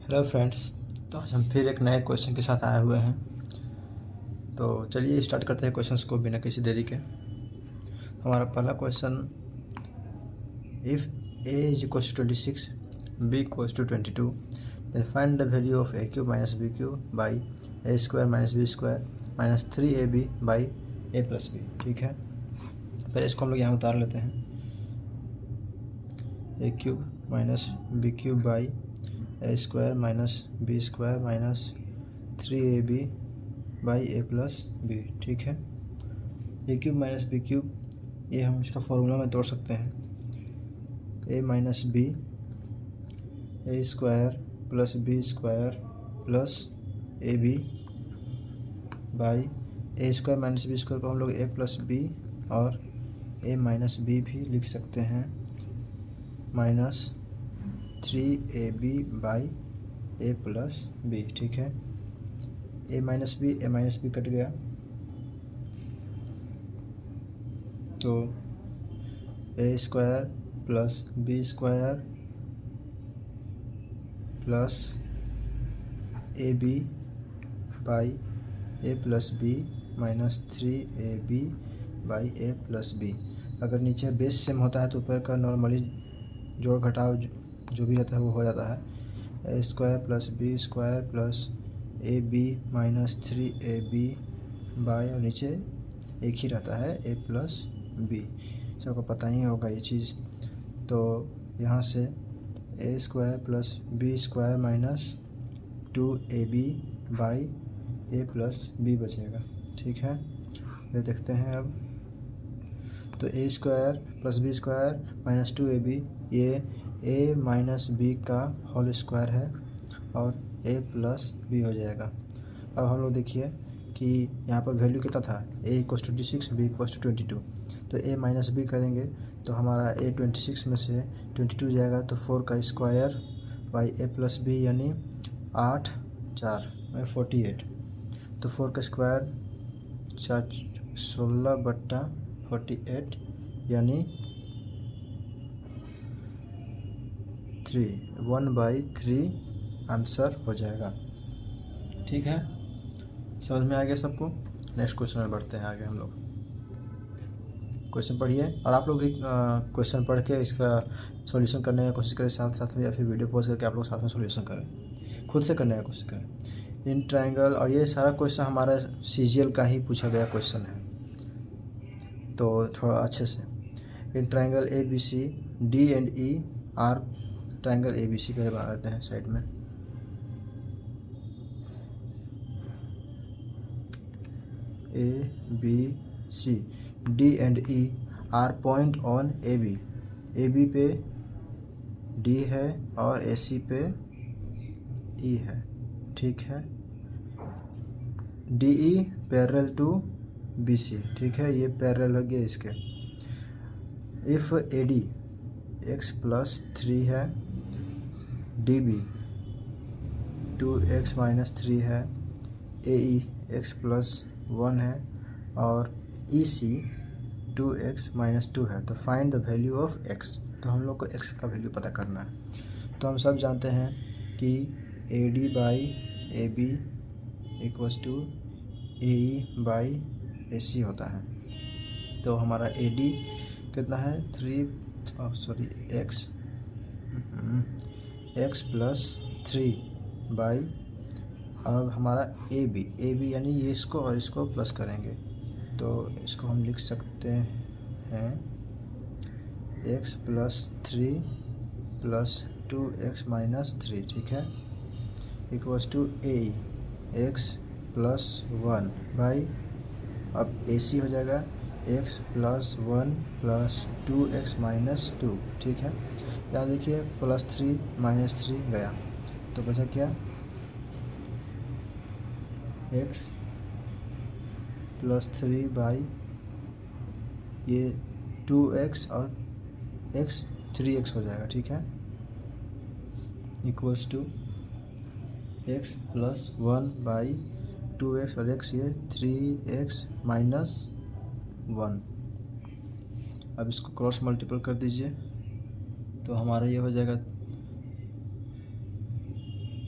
Hello friends. तो आज हम फिर एक नए क्वेश्चन के साथ आए हुए हैं। तो चलिए स्टार्ट करते हैं क्वेश्चंस को बिना किसी देरी के। हमारा पहला question, if a is equal to 26, b equal to 22, then find the value of a cube minus b cube by a square minus b square minus 3ab by a plus b. ठीक है, पहले इसको हम लोग यहाँ उतार लेते हैं। A cube minus b cube by a square minus b square minus 3ab by a plus b. ठीक है, a cube minus b cube, ये हम इसका फॉर्मूला में तोड़ सकते हैं। A minus b, a square plus b square plus a b by a square minus b square को हम लोग ए प्लस बी और ए माइनस बी भी लिख सकते हैं, minus 3ab by a plus b. ठीक है, ए माइनस बी कट गया, तो a square plus b square plus a b by a plus b minus 3ab by a plus b. अगर नीचे बेस सेम होता है तो ऊपर का नॉर्मली जोड़ घटाव जो भी रहता है वो हो जाता है। A square plus b square plus a b minus 3ab by, और नीचे एक ही रहता है ए प्लस बी, सबको पता ही होगा ये चीज़। तो यहाँ से a square plus b square minus 2ab by a plus b बचेगा। ठीक है, ये देखते हैं अब। तो a square plus b square minus 2ab, ये ए माइनस बी का होल स्क्वायर है और ए प्लस बी हो जाएगा। अब हम लोग देखिए कि यहाँ पर वैल्यू कितना था, a equal to 26, b equal to 22। तो a माइनस बी करेंगे तो हमारा a 26 में से 22 जाएगा, तो 4 का square by a plus b यानी 8 4 में 48। तो 4 का स्क्वायर 16/48 यानी 1/3 आंसर हो जाएगा। ठीक है, समझ में आ गया सबको। नेक्स्ट क्वेश्चन में बढ़ते हैं आगे हम लोग। क्वेश्चन पढ़िए और आप लोग भी क्वेश्चन पढ़ के इसका सॉल्यूशन करने की कोशिश करें साथ साथ में, या फिर वीडियो पॉज करके आप लोग साथ में सॉल्यूशन करें, खुद से करने की कोशिश करें। इन ट्रायंगल, और ये सारा क्वेश्चन हमारा सीजीएल का ही पूछा गया क्वेश्चन है, तो थोड़ा अच्छे से। In triangle A B C D and E are, triangle A B C पहले बना लेते हैं साइड में। A B C D and E are point on A B, A B पे डी है और ए सी पे ई है। ठीक है, D E parallel to B C. ठीक है, ये पैरेलल लग गया इसके। If A D x plus 3 है, डी बी 2x माइनस 3 है, ए ई एक्स प्लस 1 है और ई सी 2x माइनस 2 है। तो find the value of x। तो हम लोग को x का वैल्यू पता करना है। तो हम सब जानते हैं कि a d by a b equals to a e by a c होता है। तो हमारा ए डी कितना है, x प्लस 3 बाई, अब हमारा ए बी यानी ये इसको और इसको प्लस करेंगे, तो इसको हम लिख सकते हैं x plus 3 plus 2x minus 3। ठीक है, equals to A x plus 1 by, अब ए सी हो जाएगा x plus 1 plus 2x minus 2। ठीक है, यहाँ देखिए प्लस 3 माइनस 3 गया, तो बचा क्या, x प्लस 3 बाई ये 2x और x 3x हो जाएगा। ठीक है, equals to x plus 1 by 2x और x ये 3x माइनस 1। अब इसको क्रॉस मल्टीपल कर दीजिए तो हमारा ये हो जाएगा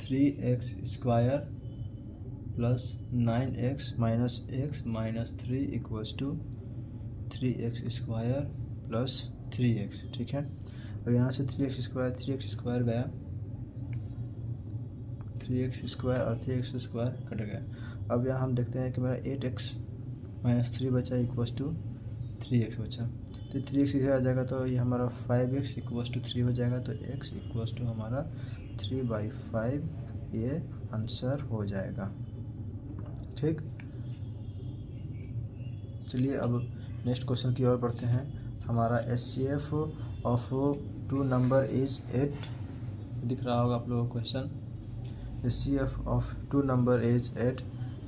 3x² plus 9x minus x minus 3 equals to 3x² plus 3x। ठीक है, अब यहाँ से 3x² गया, 3x² और 3x² कट गया। अब यहाँ हम देखते हैं कि मेरा 8x माइनस 3 बचा इक्वल्स टू 3x बचा, तो 3x इधर आ जाएगा तो ये हमारा 5x इक्वल्स टू 3 हो जाएगा, तो x इक्वल्स टू हमारा 3/5 ये आंसर हो जाएगा। ठीक, चलिए अब नेक्स्ट क्वेश्चन की ओर बढ़ते हैं। हमारा HCF ऑफ 2 नंबर इज 8, दिख रहा होगा आप लोगों को question. HCF of 2 number is 8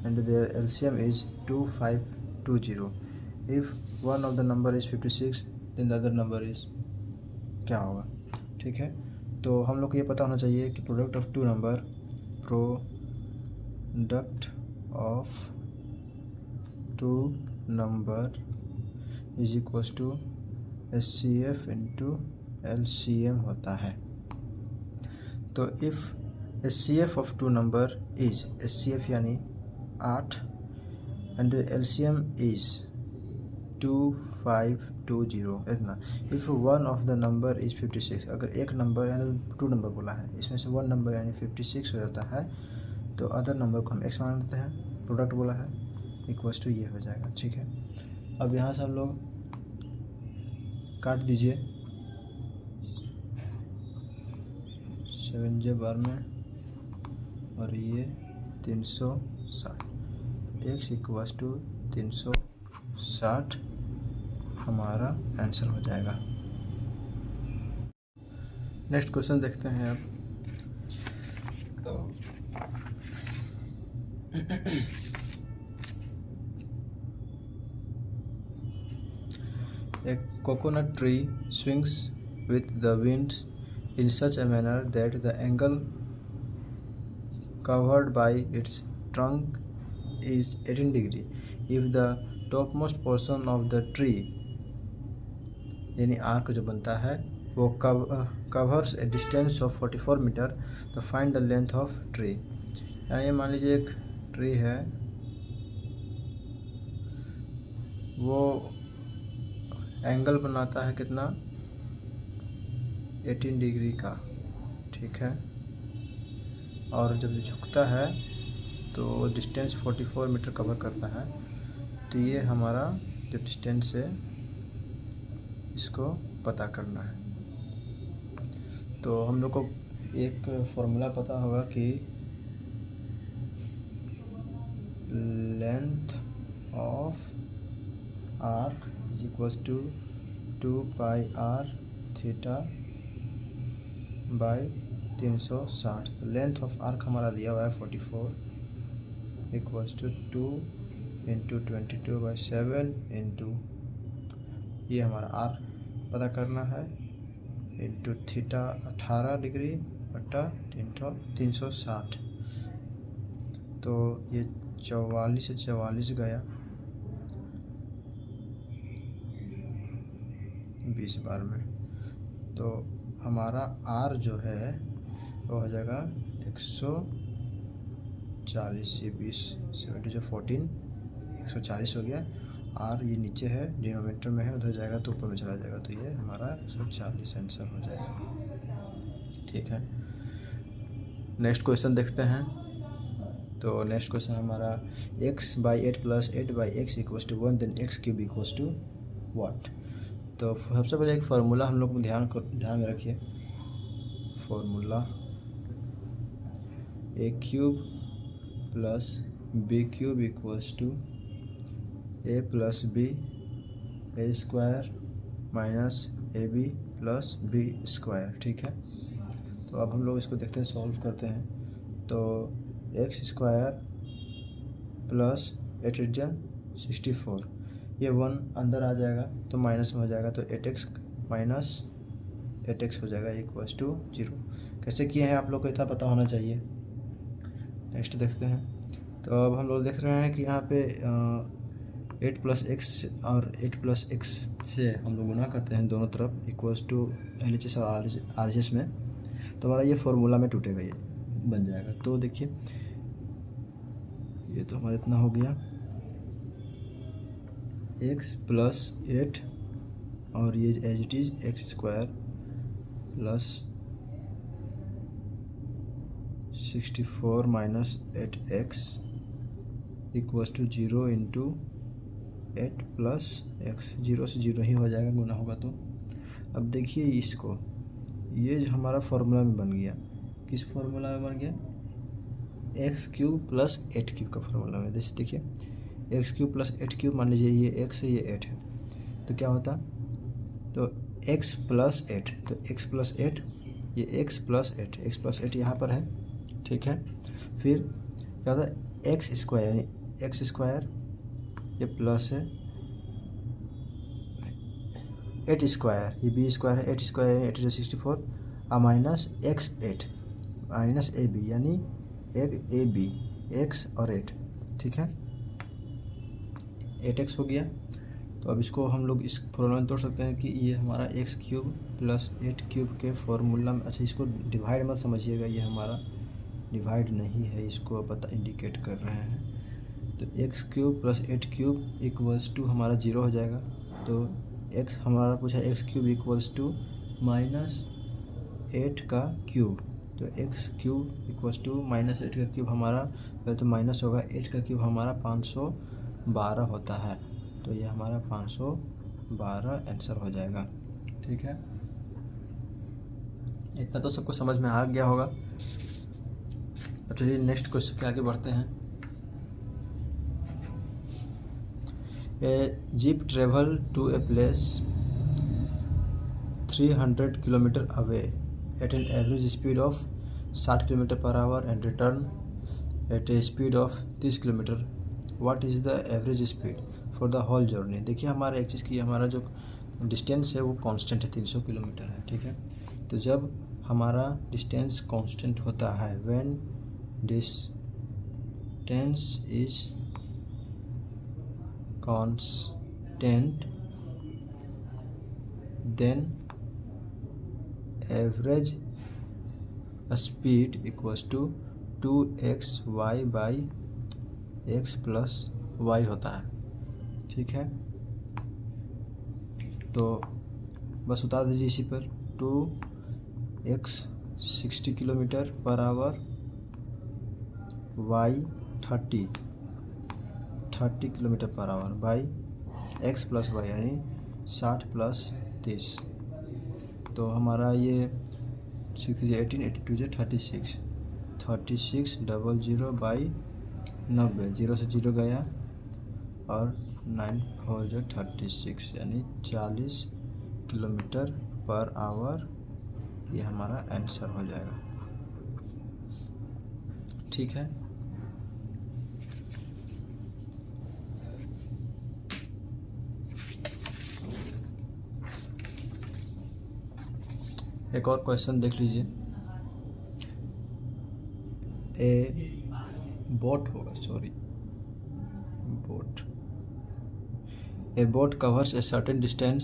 and their LCM is 2520। If one of the number is 56 then the other number is, क्या होगा। ठीक है, तो हम लोग को ये पता होना चाहिए कि product of 2 number, product of 2 number is equals to HCF into LCM होता है। तो if HCF of 2 number is, HCF यानी 8 एंड LCM इज 2520, इतना। If one of the number is 56, अगर एक नंबर यानी 2 नंबर बोला है, इसमें से 1 नंबर यानी 56 हो जाता है, तो अदर नंबर को हम x मान लेते हैं, प्रोडक्ट बोला है, इक्वल्स टू ये हो जाएगा। ठीक है, अब यहाँ से हम लोग काट दीजिए 7j बार में, और ये 360, x इक्वल्स टू 360 हमारा आंसर हो जाएगा। नेक्स्ट क्वेश्चन देखते हैं अब। A coconut tree swings with the wind in such a manner that the angle covered by its trunk is 18 degree. If the topmost portion of the tree, यानी arc जो बनता है वो covers a distance of 44 metre, तो find the length of tree. यानी मान लीजिए एक ट्री है, वो एंगल बनाता है कितना, 18 डिग्री का। ठीक है, और जब झुकता है तो डिस्टेंस 44 मीटर कवर करता है, तो ये हमारा जो डिस्टेंस है इसको पता करना है। तो हम लोग को एक फॉर्मूला पता होगा कि length of arc is equals to 2πr theta by 360। तो लेंथ ऑफ आर्क हमारा दिया हुआ है 44 इक्वल्स टू 2 इंटू 22/7 इंटू ये हमारा आर पता करना है, इंटू थीटा 18 डिग्री बटा 360। तो ये 44 से 44 गया 20 बार में, तो हमारा आर जो है वो हो जाएगा 140। ये 20 70 जो 14 140 हो गया। आर ये नीचे है, डिनोमिनेटर में है, उधर जाएगा तो ऊपर में चला जाएगा, तो ये हमारा 140 आंसर हो जाएगा। ठीक है, नेक्स्ट क्वेश्चन देखते हैं। तो नेक्स्ट क्वेश्चन हमारा x/8 + 8/x = 1 then x³ = what. तो सबसे पहले एक फार्मूला हम लोग ध्यान में रखिए। Formula a³ + b³ = a + b a² - ab + b²। ठीक है, तो अब हम लोग इसको देखते हैं, सॉल्व करते हैं। तो x² + 8 × 64, ये 1 अंदर आ जाएगा तो माइनस में हो जाएगा, तो 8x - 8x हो जाएगा इक्वल्स टू 0। कैसे किए हैं आप लोग को इतना पता होना चाहिए। नेक्स्ट देखते हैं। तो अब हम लोग देख रहे हैं कि यहाँ पे 8 + x और 8 + x से हम लोग गुना करते हैं दोनों तरफ इक्वल्स टू LHS और RHS में, तो हमारा ये फार्मूला में टूटेगा। ये बन जाएगा। तो देखिए ये तो हमारा इतना हो गया x प्लस 8 और ये as it is x square plus 64 minus 8x equals to 0 into 8 plus x, 0 से 0 ही हो जाएगा, गुना होगा तो। अब देखिए इसको, ये जो हमारा फॉर्मूला में बन गया, किस फॉर्मूला में बन गया, एक्स क्यूब प्लस 8 क्यूब का फॉर्मूला में। जैसे देखिए एक्स क्यूब प्लस 8 क्यूब, मान लीजिए ये एक्स है ये 8 है, तो क्या होता, तो एक्स प्लस 8, तो एक्स प्लस 8, ये एक्स प्लस 8, एक्स प्लस 8 यहाँ पर है, ठीक है। फिर क्या होता है एक्स स्क्वायर, यानी एक्स स्क्वायर ये प्लस है 8 स्क्वायर, ये बी स्क्वायर है, 8 स्क्वायर यानी 8 64 और minus x 8 minus a b यानी एक ए बी, एक्स और 8, ठीक है, 8x हो गया। तो अब इसको हम लोग इस फॉर्मूला में तोड़ सकते हैं कि ये हमारा एक्स क्यूब प्लस 8 क्यूब के फॉर्मूला में। अच्छा इसको डिवाइड मत समझिएगा, ये हमारा डिवाइड नहीं है, इसको पता इंडिकेट कर रहे हैं। तो x cube plus 8 cube equals to हमारा 0 हो जाएगा। तो एक्स हमारा पूछा x cube equals to minus 8 का क्यूब, तो x cube equals to minus 8 का क्यूब हमारा, पहले तो माइनस होगा, 8 का क्यूब हमारा 512 होता है, तो ये हमारा 512 आंसर हो जाएगा, ठीक है। इतना तो सबको समझ में आ गया होगा। चलिए नेक्स्ट क्वेश्चन के आगे बढ़ते हैं। A jeep travel to a place 300 kilometre away at an average speed of 60 kilometre per hour and return at a speed of 30 kilometre. What is the average speed for the whole journey. देखिए हमारा एक चीज़ की, हमारा जो distance है वो constant है, 300 kilometre है, ठीक है। तो जब हमारा डिस्टेंस कांस्टेंट होता है, when distance is constant then average speed equals to 2xy by x plus y होता है, ठीक है। तो बस उतार दीजिए इसी पर, 2x 60 kilometre per hour, y 30 kilometre per hour by x plus y यानी 60 प्लस 30। तो हमारा ये 6 18 82 जो 36 00 बाई 90, 0 से 0 गया और 9 4 जो 36 यानी 40 किलोमीटर पर आवर, ये हमारा आंसर हो जाएगा, ठीक है। एक और क्वेश्चन देख लीजिए। ए बोट होगा, sorry boat, A boat covers a certain distance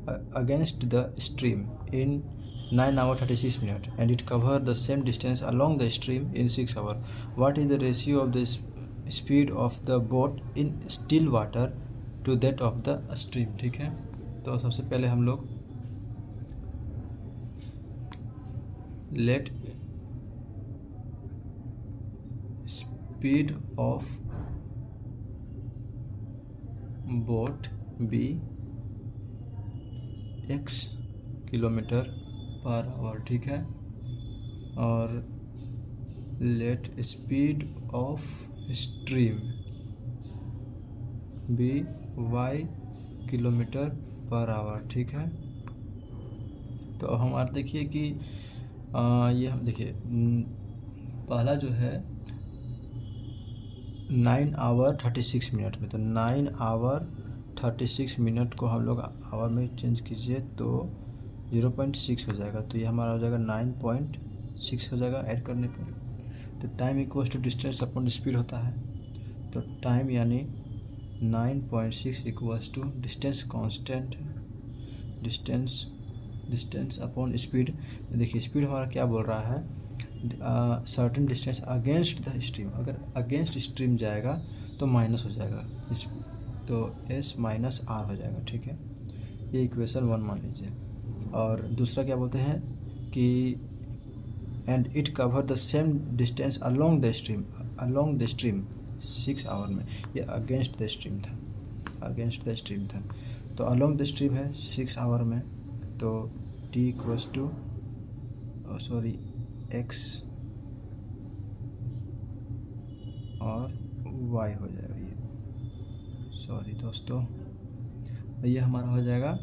against the stream in 9 hours 36 minutes and it cover the same distance along the stream in 6 hours. What is the ratio of the speed of the boat in still water to that of the stream, ठीक है। तो सबसे पहले हम लोग let speed of boat be x kilometre per our, ठीक है, और let speed of stream be y kilometre per our, ठीक है। तो हमारा देखिए कि ये हम देखिए पहला जो है 9 hours 36 minutes में, तो 9 hours 36 minutes को हम लोग आवर में चेंज कीजिए तो 0.6 हो जाएगा, तो ये हमारा हो जाएगा 9.6 हो जाएगा ऐड करने पर। तो time equals to distance upon speed होता है, तो टाइम यानी 9.6 equals to distance constant, distance distance upon speed. देखिए स्पीड हमारा क्या बोल रहा है, certain distance against the stream. अगर अगेंस्ट स्ट्रीम जाएगा तो माइनस हो जाएगा, इस तो एस माइनस आर हो जाएगा। ठीक है, ये इक्वेशन 1 मान लीजिए। और दूसरा क्या बोलते हैं कि and it cover the same distance along the stream 6 hour में। ये अगेंस्ट द स्ट्रीम था, तो अलोंग द स्ट्रीम है 6 आवर में, तो t इक्वल्स टू x और y हो जाएगा। ये दोस्तों, ये हमारा हो जाएगा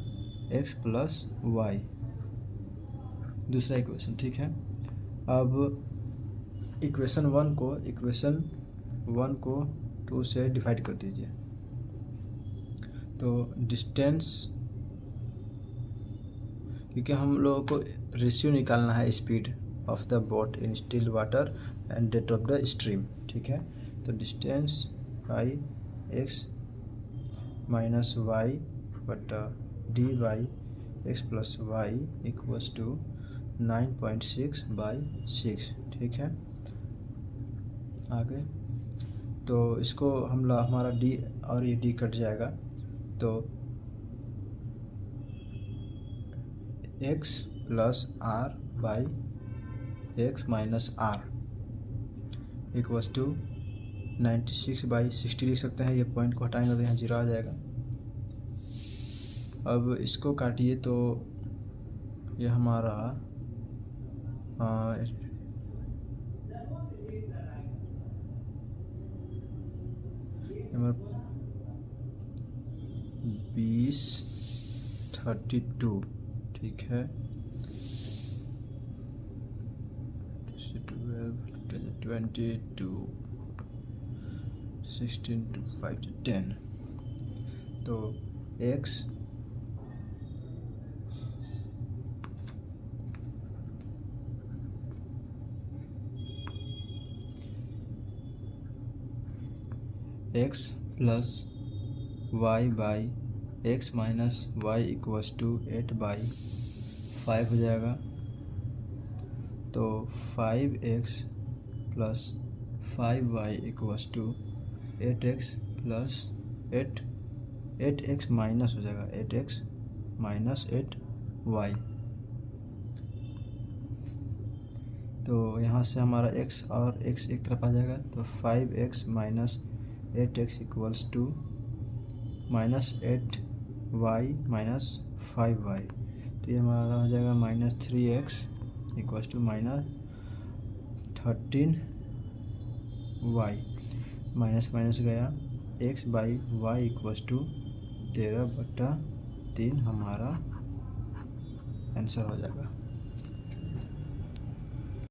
x प्लस वाई, दूसरा इक्वेशन। ठीक है, अब इक्वेशन 1 को 2 से डिवाइड कर दीजिए। तो डिस्टेंस, क्योंकि हम लोगों को रेशियो निकालना है speed of the boat in still water and depth of the stream. ठीक है, तो distance by x minus y बटा d by x plus y equals to 9.6/6। ठीक है, आगे तो इसको हमारा d और ये d कट जाएगा, तो x plus r by x minus r equals to 96/60 लिख सकते हैं। ये पॉइंट को हटाएंगे तो यहाँ 0 आ जाएगा। अब इसको काटिए तो ये हमारा 20/32। ठीक है, 22 16 to 5 to 10। तो x plus y by x minus y equals to 8/5 हो जाएगा। तो 5x plus 5y equals to 8x plus 8x minus हो जाएगा 8x माइनस 8y। तो यहाँ से हमारा x और x एक तरफ आ जाएगा, तो 5x minus 8x equals to minus 8y minus 5y। तो ये हमारा हो जाएगा minus 3x equals to minus 13y। Minus minus गया, x by y equals to 13/3 हमारा आंसर हो जाएगा।